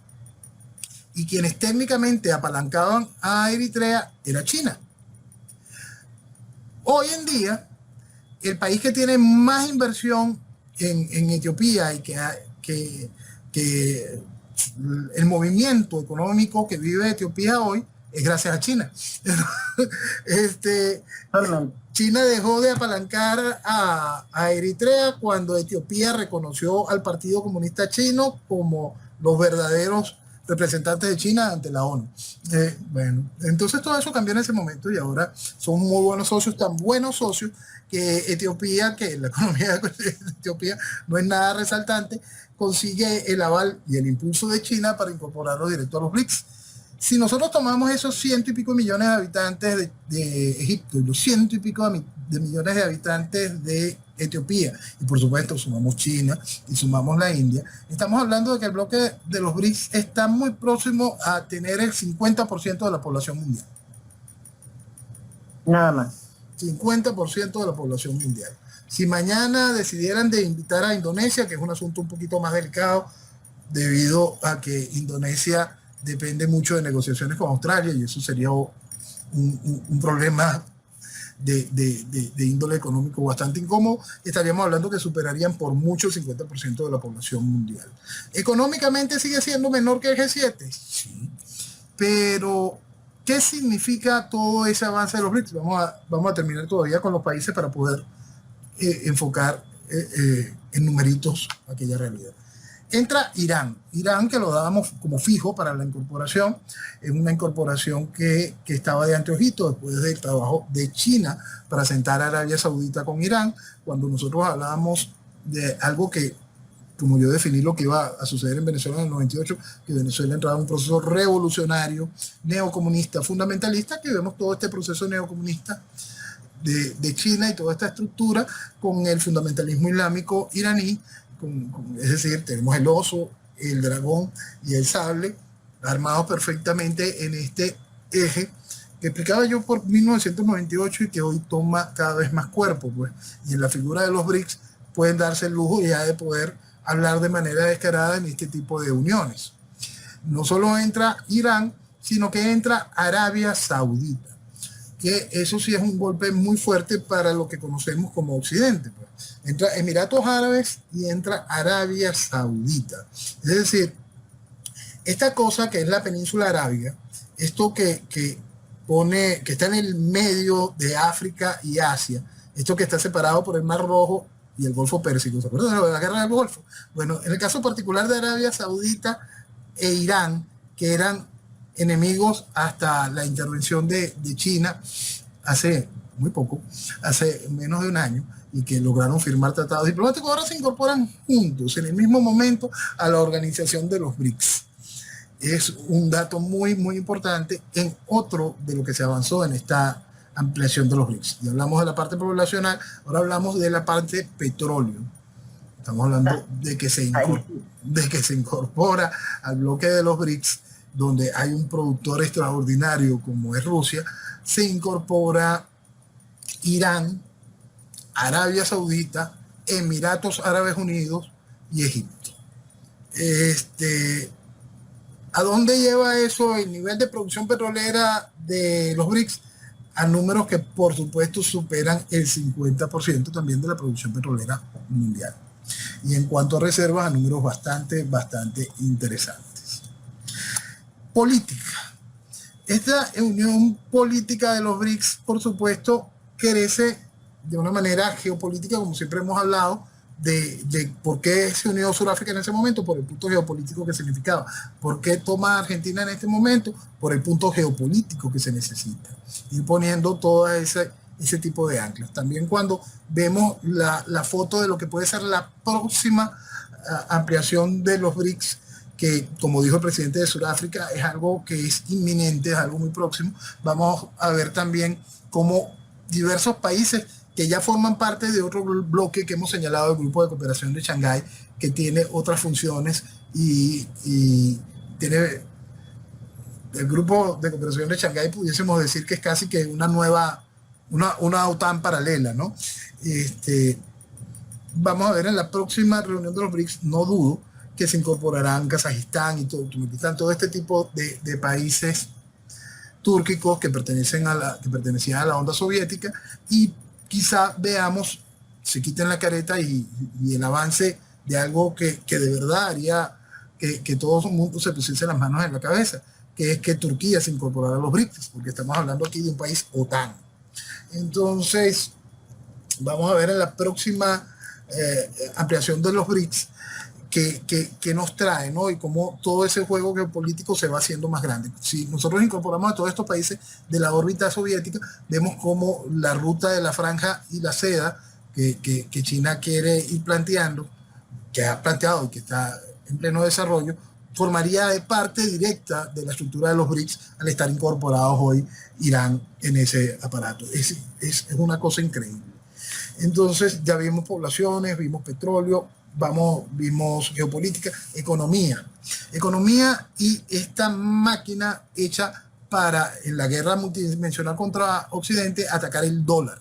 Y quienes técnicamente apalancaban a Eritrea era China. Hoy en día, el país que tiene más inversión en Etiopía y que el movimiento económico que vive Etiopía hoy es gracias a China. China dejó de apalancar a Eritrea cuando Etiopía reconoció al Partido Comunista Chino como los verdaderos representantes de China ante la ONU. Bueno, entonces todo eso cambió en ese momento y ahora son muy buenos socios, tan buenos socios que Etiopía, que la economía de Etiopía no es nada resaltante, consigue el aval y el impulso de China para incorporarlo directo a los BRICS. Si nosotros tomamos esos 100 y pico millones de habitantes de Egipto y los 100 y pico de millones de habitantes de Etiopía, y por supuesto sumamos China y sumamos la India, estamos hablando de que el bloque de los BRICS está muy próximo a tener el 50% de la población mundial. Nada más. 50% de la población mundial. Si mañana decidieran de invitar a Indonesia, que es un asunto un poquito más delicado, debido a que Indonesia depende mucho de negociaciones con Australia, y eso sería un problema de índole económico bastante incómodo, estaríamos hablando que superarían por mucho el 50% de la población mundial. Económicamente sigue siendo menor que el G7, sí, pero ¿qué significa todo ese avance de los BRICS? Vamos a terminar todavía con los países para poder enfocar en numeritos aquella realidad. Entra Irán, que lo dábamos como fijo para la incorporación, es una incorporación que estaba de anteojito después del trabajo de China para sentar a Arabia Saudita con Irán, cuando nosotros hablábamos de algo que, como yo definí lo que iba a suceder en Venezuela en el 98, que Venezuela entraba en un proceso revolucionario, neocomunista, fundamentalista, que vemos todo este proceso neocomunista de China y toda esta estructura con el fundamentalismo islámico iraní. Es decir, tenemos el oso, el dragón y el sable armados perfectamente en este eje que explicaba yo por 1998 y que hoy toma cada vez más cuerpo, pues. Y en la figura de los BRICS pueden darse el lujo ya de poder hablar de manera descarada en este tipo de uniones. No solo entra Irán, sino que entra Arabia Saudita, que eso sí es un golpe muy fuerte para lo que conocemos como Occidente, pues. Entra Emiratos Árabes y entra Arabia Saudita. Es decir, esta cosa que es la península arábiga, esto que está en el medio de África y Asia, esto que está separado por el Mar Rojo y el Golfo Pérsico, ¿se acuerdan de la guerra del Golfo? Bueno, en el caso particular de Arabia Saudita e Irán, que eran enemigos hasta la intervención de China hace muy poco, hace menos de un año, y que lograron firmar tratados diplomáticos, ahora se incorporan juntos en el mismo momento a la organización de los BRICS. Es un dato muy, muy importante en otro de lo que se avanzó en esta ampliación de los BRICS. Ya hablamos de la parte poblacional, ahora hablamos de la parte petróleo. Estamos hablando de que se incorpora al bloque de los BRICS, donde hay un productor extraordinario como es Rusia, se incorpora Irán, Arabia Saudita, Emiratos Árabes Unidos y Egipto. ¿A dónde lleva eso el nivel de producción petrolera de los BRICS? A números que por supuesto superan el 50% también de la producción petrolera mundial. Y en cuanto a reservas, a números bastante interesantes. Política. Esta unión política de los BRICS, por supuesto, crece de una manera geopolítica, como siempre hemos hablado, de por qué se unió Sudáfrica en ese momento, por el punto geopolítico que significaba. ¿Por qué toma Argentina en este momento? Por el punto geopolítico que se necesita. Ir poniendo todo ese tipo de anclas. También cuando vemos la foto de lo que puede ser la próxima ampliación de los BRICS, que como dijo el presidente de Sudáfrica, es algo que es inminente, es algo muy próximo. Vamos a ver también cómo diversos países que ya forman parte de otro bloque que hemos señalado, el Grupo de Cooperación de Shanghái, que tiene otras funciones y tiene el Grupo de Cooperación de Shanghái, pudiésemos decir que es casi que una nueva, una OTAN paralela, ¿no? Vamos a ver en la próxima reunión de los BRICS, no dudo que se incorporarán Kazajistán y Turkmenistán, todo este tipo de países túrquicos que pertenecían a la onda soviética, y quizá veamos, se quiten la careta y el avance de algo que de verdad haría que todo el mundo se pusiese las manos en la cabeza, que es que Turquía se incorporara a los BRICS, porque estamos hablando aquí de un país OTAN. Entonces, vamos a ver en la próxima ampliación de los BRICS que nos trae, ¿no? Y cómo todo ese juego geopolítico se va haciendo más grande. Si nosotros incorporamos a todos estos países de la órbita soviética, vemos cómo la ruta de la franja y la seda que China quiere ir planteando, que ha planteado y que está en pleno desarrollo, formaría de parte directa de la estructura de los BRICS al estar incorporados hoy Irán en ese aparato. Es una cosa increíble. Entonces ya vimos poblaciones, vimos petróleo, vimos geopolítica, economía y esta máquina hecha para, en la guerra multidimensional contra Occidente, atacar el dólar.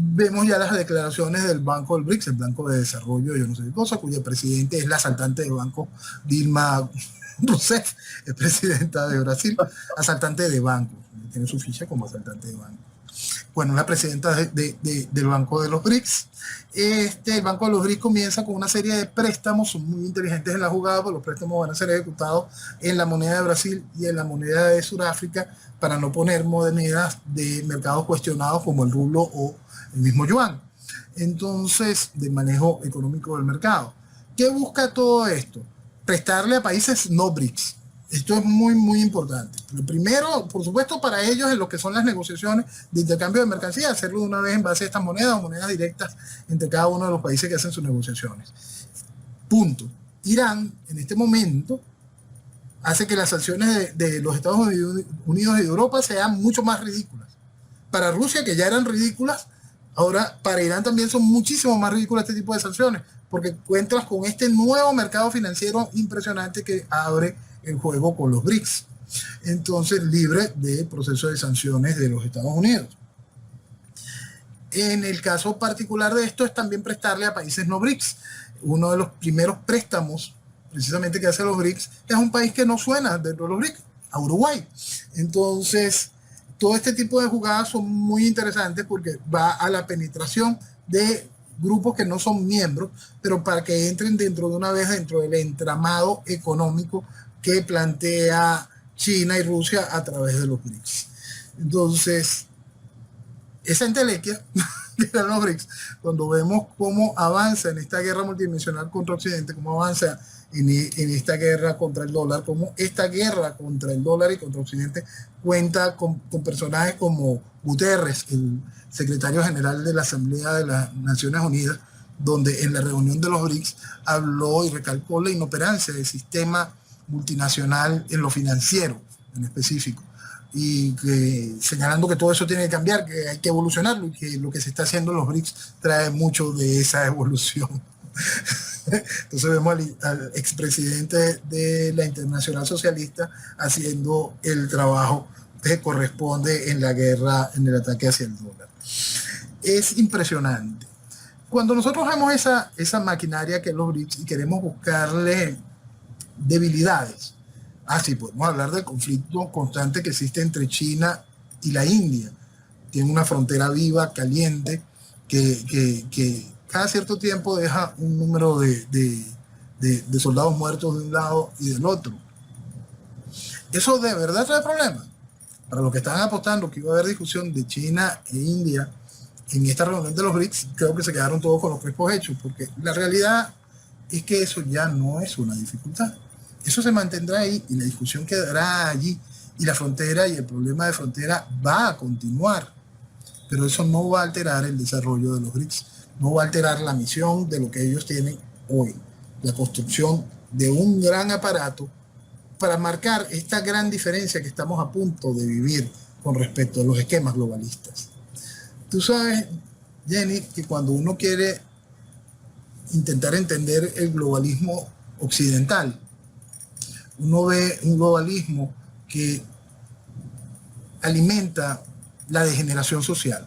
Vemos ya las declaraciones del Banco del BRICS, el Banco de Desarrollo, yo no sé qué cosa, cuya presidente es la asaltante del banco Dilma Rousseff, es presidenta de Brasil, asaltante de banco, tiene su ficha como asaltante de banco. Bueno, la presidenta del Banco de los BRICS. El Banco de los BRICS comienza con una serie de préstamos, son muy inteligentes en la jugada, porque los préstamos van a ser ejecutados en la moneda de Brasil y en la moneda de Sudáfrica para no poner monedas de mercados cuestionados como el rublo o el mismo yuan. Entonces, del manejo económico del mercado. ¿Qué busca todo esto? Prestarle a países no BRICS. Esto es muy, muy importante. Lo primero, por supuesto, para ellos en lo que son las negociaciones de intercambio de mercancías, hacerlo de una vez en base a estas monedas o monedas directas entre cada uno de los países que hacen sus negociaciones. Punto. Irán, en este momento, hace que las sanciones de los Estados Unidos y de Europa sean mucho más ridículas. Para Rusia, que ya eran ridículas, ahora para Irán también son muchísimo más ridículas este tipo de sanciones, porque cuentas con este nuevo mercado financiero impresionante que abre el juego con los BRICS. Entonces, libre del proceso de sanciones de los Estados Unidos. En el caso particular de esto es también prestarle a países no BRICS. Uno de los primeros préstamos precisamente que hace los BRICS es un país que no suena dentro de los BRICS, a Uruguay. Entonces, todo este tipo de jugadas son muy interesantes porque va a la penetración de grupos que no son miembros, pero para que entren dentro de una vez dentro del entramado económico que plantea China y Rusia a través de los BRICS. Entonces, esa entelequia que eran los BRICS, cuando vemos cómo avanza en esta guerra multidimensional contra Occidente, cómo avanza en esta guerra contra el dólar, cómo esta guerra contra el dólar y contra Occidente cuenta con personajes como Guterres, el secretario general de la Asamblea de las Naciones Unidas, donde en la reunión de los BRICS habló y recalcó la inoperancia del sistema multinacional en lo financiero en específico, y que, señalando que todo eso tiene que cambiar, que hay que evolucionarlo y que lo que se está haciendo en los BRICS trae mucho de esa evolución. Entonces vemos al expresidente de la Internacional Socialista haciendo el trabajo que corresponde en la guerra, en el ataque hacia el dólar. Es impresionante. Cuando nosotros vemos esa maquinaria que es los BRICS y queremos buscarle debilidades, sí, podemos hablar del conflicto constante que existe entre China y la India. Tiene una frontera viva, caliente, que cada cierto tiempo deja un número de soldados muertos de un lado y del otro. ¿Eso de verdad trae problemas? Para los que estaban apostando que iba a haber discusión de China e India en esta reunión de los BRICS, creo que se quedaron todos con los crespos hechos, porque la realidad es que eso ya no es una dificultad. Eso se mantendrá ahí y la discusión quedará allí, y la frontera y el problema de frontera va a continuar, pero eso no va a alterar el desarrollo de los BRICS, no va a alterar la misión de lo que ellos tienen hoy, la construcción de un gran aparato para marcar esta gran diferencia que estamos a punto de vivir con respecto a los esquemas globalistas. Tú sabes, Jenny, que cuando uno quiere intentar entender el globalismo occidental, uno ve un globalismo que alimenta la degeneración social,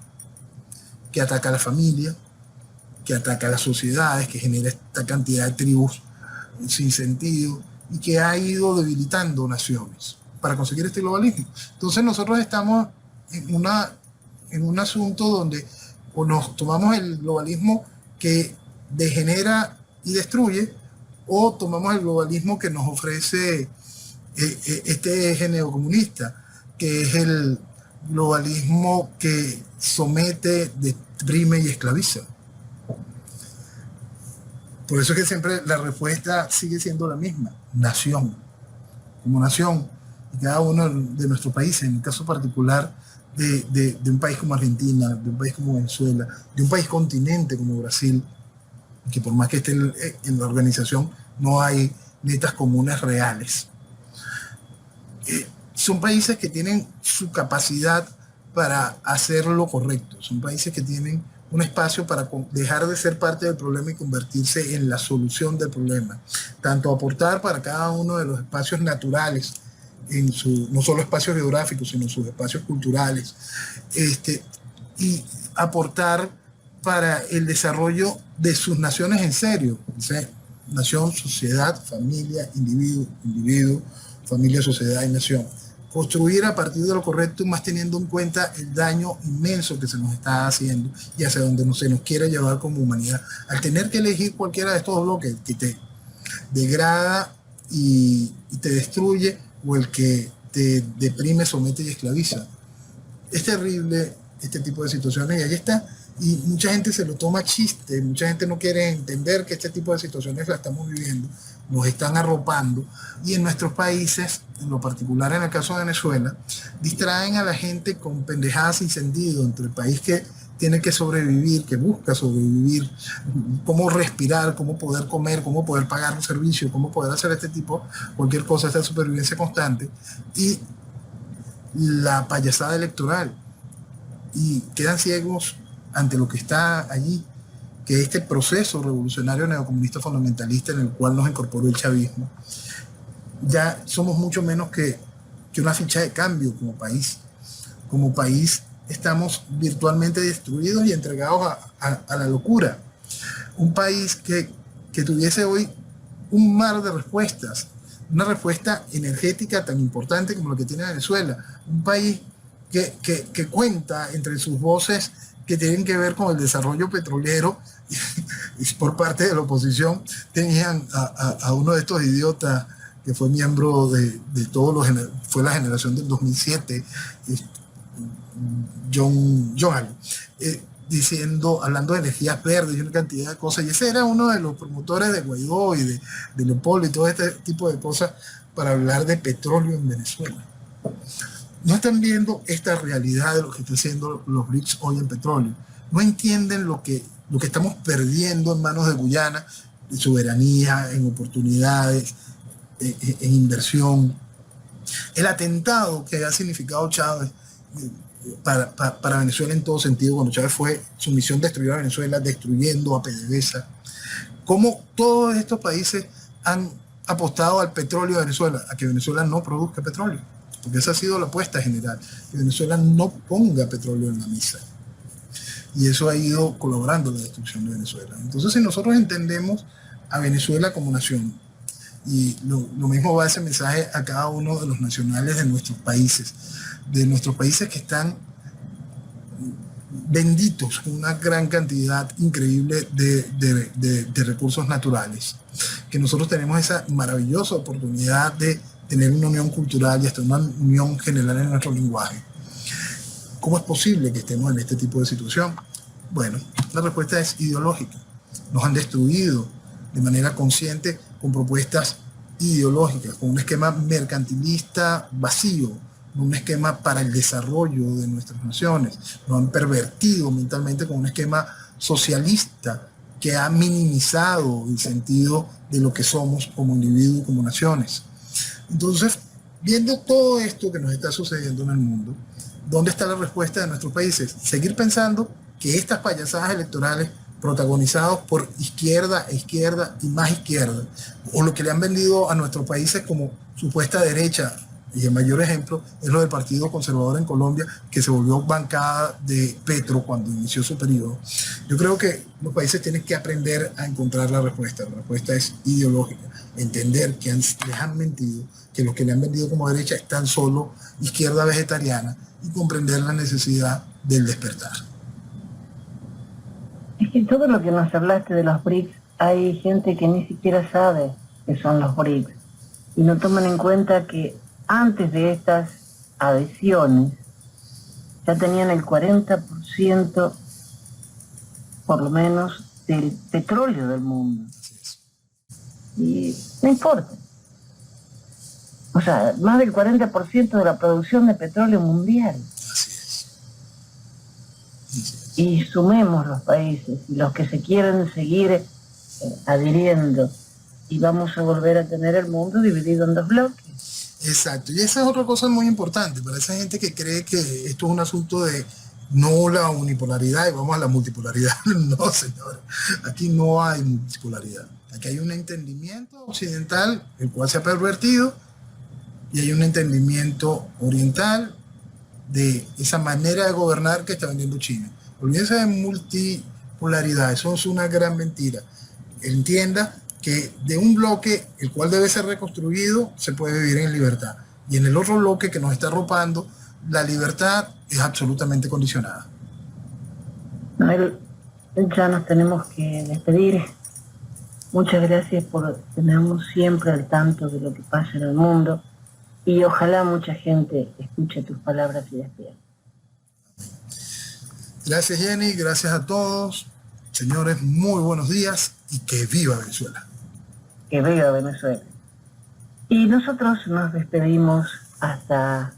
que ataca a la familia, que ataca a las sociedades, que genera esta cantidad de tribus sin sentido y que ha ido debilitando naciones para conseguir este globalismo. Entonces nosotros estamos en un asunto donde o nos tomamos el globalismo que degenera y destruye, o tomamos el globalismo que nos ofrece este eje neocomunista, que es el globalismo que somete, deprime y esclaviza. Por eso es que siempre la respuesta sigue siendo la misma: nación. Como nación, y cada uno de nuestros países, en el caso particular de un país como Argentina, de un país como Venezuela, de un país continente como Brasil, que por más que esté en la organización, no hay metas comunes reales. Son países que tienen su capacidad para hacer lo correcto, son países que tienen un espacio para dejar de ser parte del problema y convertirse en la solución del problema, tanto aportar para cada uno de los espacios naturales, no solo espacios geográficos, sino sus espacios culturales, y aportar para el desarrollo de sus naciones en serio, o sea, nación, sociedad, familia, individuo, familia, sociedad y nación. Construir a partir de lo correcto, más teniendo en cuenta el daño inmenso que se nos está haciendo y hacia donde se nos quiere llevar como humanidad. Al tener que elegir cualquiera de estos bloques que te degrada y te destruye, o el que te deprime, somete y esclaviza. Es terrible este tipo de situaciones y ahí está. Y mucha gente se lo toma chiste, mucha gente no quiere entender que este tipo de situaciones la estamos viviendo, nos están arropando, y en nuestros países, en lo particular en el caso de Venezuela, distraen a la gente con pendejadas sin sentido entre el país que tiene que sobrevivir, que busca sobrevivir, cómo respirar, cómo poder comer, cómo poder pagar un servicio, cómo poder hacer cualquier cosa, esta supervivencia constante, y la payasada electoral, y quedan ciegos ante lo que está allí, que este proceso revolucionario neocomunista fundamentalista en el cual nos incorporó el chavismo. Ya somos mucho menos que una ficha de cambio como país. Como país estamos virtualmente destruidos y entregados a la locura. Un país que tuviese hoy un mar de respuestas, una respuesta energética tan importante como lo que tiene Venezuela. Un país que cuenta entre sus voces que tienen que ver con el desarrollo petrolero, y por parte de la oposición tenían a uno de estos idiotas que fue miembro de fue la generación del 2007, John algo, hablando de energías verdes y una cantidad de cosas, y ese era uno de los promotores de Guaidó y de Leopoldo y todo este tipo de cosas para hablar de petróleo en Venezuela. No están viendo esta realidad de lo que están haciendo los BRICS hoy en petróleo. No entienden lo que estamos perdiendo en manos de Guyana, en soberanía, en oportunidades, en inversión. El atentado que ha significado Chávez para Venezuela en todo sentido, cuando Chávez su misión destruyó a Venezuela, destruyendo a PDVSA. Cómo todos estos países han apostado al petróleo de Venezuela, a que Venezuela no produzca petróleo. Porque esa ha sido la apuesta general, que Venezuela no ponga petróleo en la mesa. Y eso ha ido colaborando en la destrucción de Venezuela. Entonces, si nosotros entendemos a Venezuela como nación, y lo mismo va ese mensaje a cada uno de los nacionales de nuestros países que están benditos con una gran cantidad increíble de recursos naturales, que nosotros tenemos esa maravillosa oportunidad de tener una unión cultural y hasta una unión general en nuestro lenguaje. ¿Cómo es posible que estemos en este tipo de situación? Bueno, la respuesta es ideológica. Nos han destruido de manera consciente con propuestas ideológicas, con un esquema mercantilista vacío, un esquema para el desarrollo de nuestras naciones. Nos han pervertido mentalmente con un esquema socialista que ha minimizado el sentido de lo que somos como individuos y como naciones. Entonces, viendo todo esto que nos está sucediendo en el mundo, ¿dónde está la respuesta de nuestros países? Seguir pensando que estas payasadas electorales protagonizadas por izquierda y más izquierda, o lo que le han vendido a nuestros países como supuesta derecha, y el mayor ejemplo es lo del Partido Conservador en Colombia, que se volvió bancada de Petro cuando inició su periodo. Yo creo que los países tienen que aprender a encontrar la respuesta. La respuesta es ideológica, entender que les han mentido, que los que le han vendido como derecha están solo izquierda vegetariana, y comprender la necesidad del despertar. Es que todo lo que nos hablaste de los BRICS, hay gente que ni siquiera sabe que son los BRICS y no toman en cuenta que antes de estas adhesiones ya tenían el 40% por lo menos del petróleo del mundo. Y no importa. O sea, más del 40% de la producción de petróleo mundial. Así es. Y sumemos los países y los que se quieren seguir adhiriendo y vamos a volver a tener el mundo dividido en dos bloques. Exacto, y esa es otra cosa muy importante para esa gente que cree que esto es un asunto de no la unipolaridad y vamos a la multipolaridad. No, señores, aquí no hay multipolaridad. Aquí hay un entendimiento occidental, el cual se ha pervertido, y hay un entendimiento oriental de esa manera de gobernar que está vendiendo China. Olvídense de multipolaridad, eso es una gran mentira. Entienda que de un bloque, el cual debe ser reconstruido, se puede vivir en libertad. Y en el otro bloque que nos está arropando, la libertad es absolutamente condicionada. Noel, ya nos tenemos que despedir. Muchas gracias por tenernos siempre al tanto de lo que pasa en el mundo y ojalá mucha gente escuche tus palabras y despierte. Gracias, Jenny, gracias a todos. Señores, muy buenos días y que viva Venezuela. Que viva Venezuela. Y nosotros nos despedimos hasta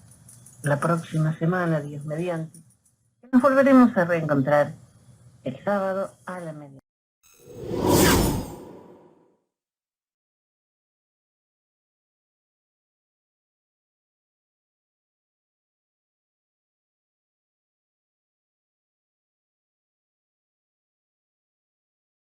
la próxima semana, Dios mediante. Nos volveremos a reencontrar el sábado a la medianoche.